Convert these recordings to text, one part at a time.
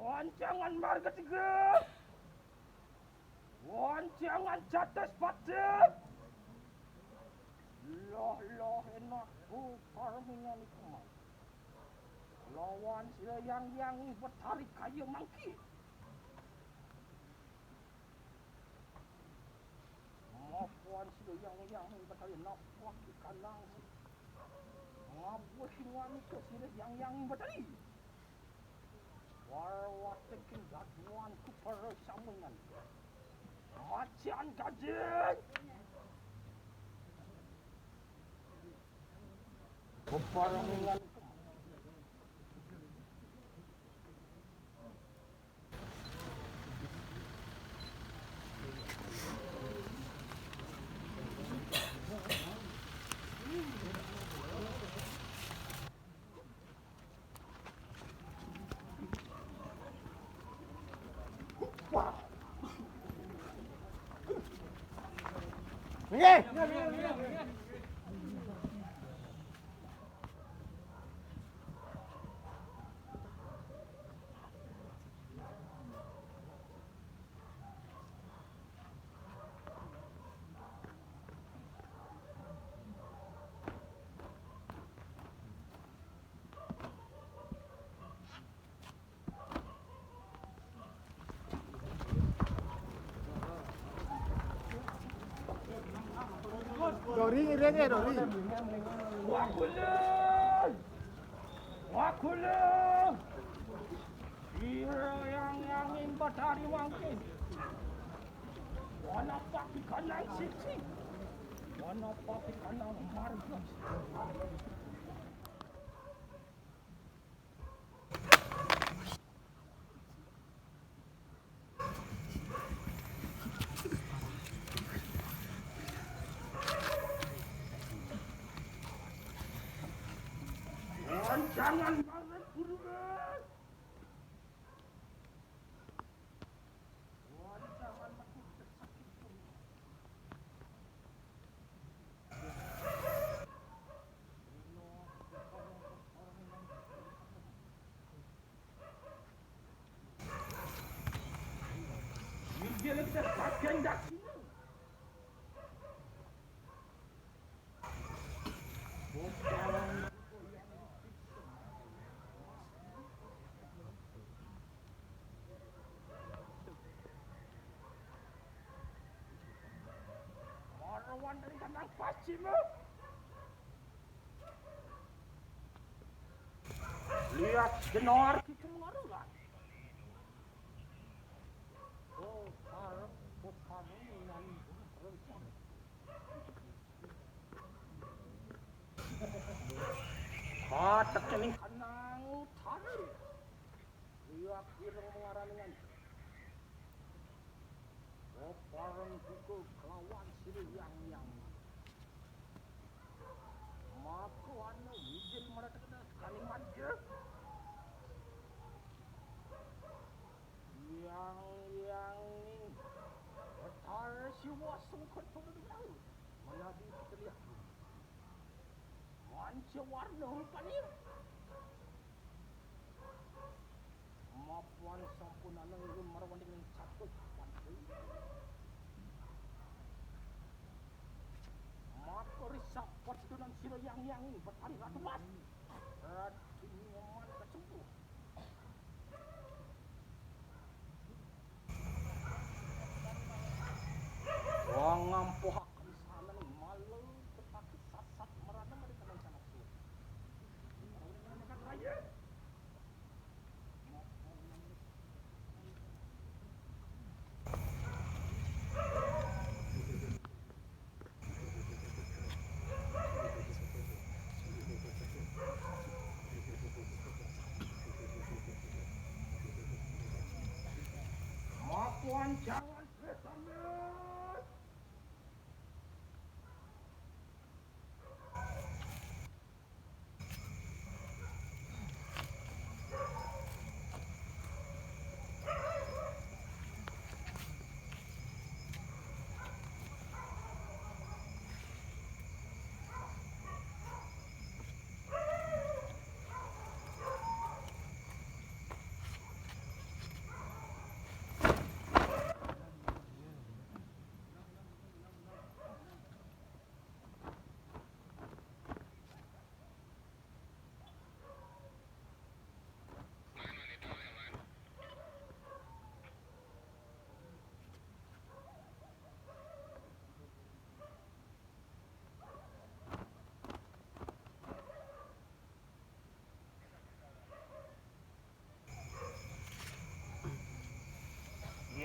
Wancangan marga 3. Wancangan catas pada. Loh enak parmingan ikmal. Lawan sila yang bertarik kayu mangki. Mapuan sila yang bertarik napak di kanang. Ngapuan sinwan ke sila yang bertarik. Warwat tekin jadwan ku persamungan. Macian kajen. Peparangan Dori. Wakulen. Ira yang imbat hari wangkin. Wana papi kanang siksi. Wana papi kanang marga. Jangan banget kurungan. Jangan makin tersakit pun. Dia letak pakaian daki. Marawan dari kandang pacim. Lihat genar kita mengaruhan. Oh, parah, dengan rencana. Kata kening kanang utara. Lihat ireng mengarangan. Oh, parang pukul kelawan sila yang. Maka wana wujud mereka kena kalimat je. Yang ni bertara si wasung kontrol dulu. Mana di kita lihat. Manca warna rupanya. Mapuan sampun anang irun marawan dengan catut. Maka risap pasudunan sila yang ini bertari ratu mas. Ratu nyaman kecembuh. Wang ngampuh akan sana ni malu tetapi sasat merana mereka rencana sulit. Mereka raya. Mapuan jangan bersambut.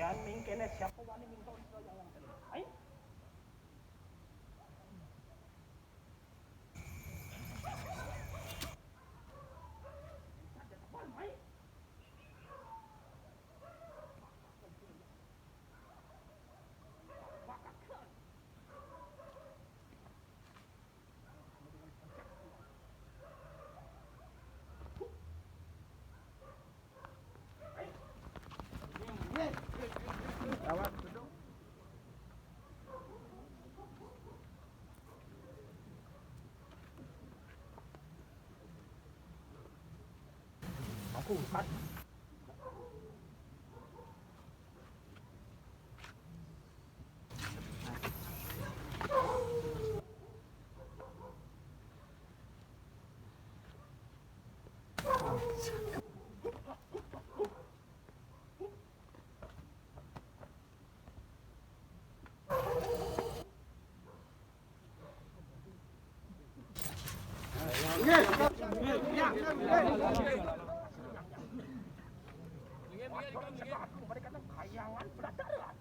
Yan mingkene siapa wani mingkon yang ay Awak duduk. aku kan mereka kan kayangan beradaran.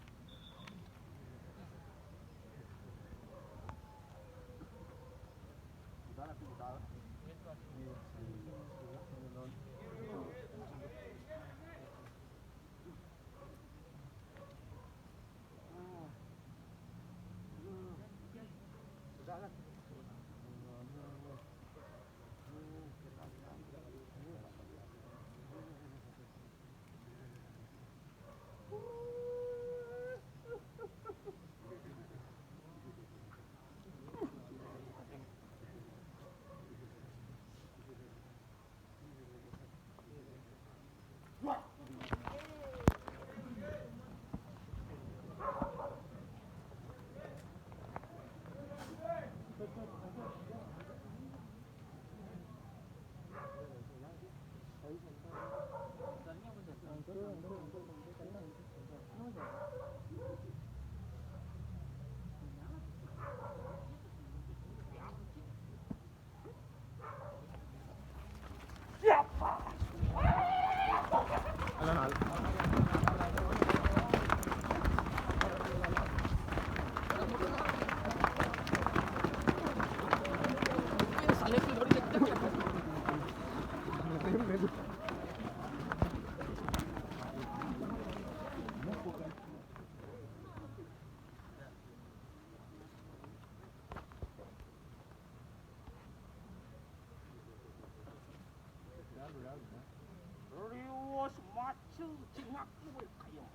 Riwas macu cingaku kayo.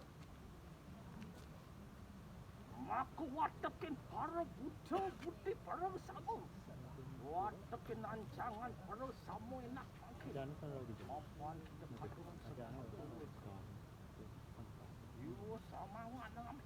Maku watakin para buddha budi para samu. Watakin ancangan para samu enak makin. Mapan dekat turun sekarang. Yo sama dengan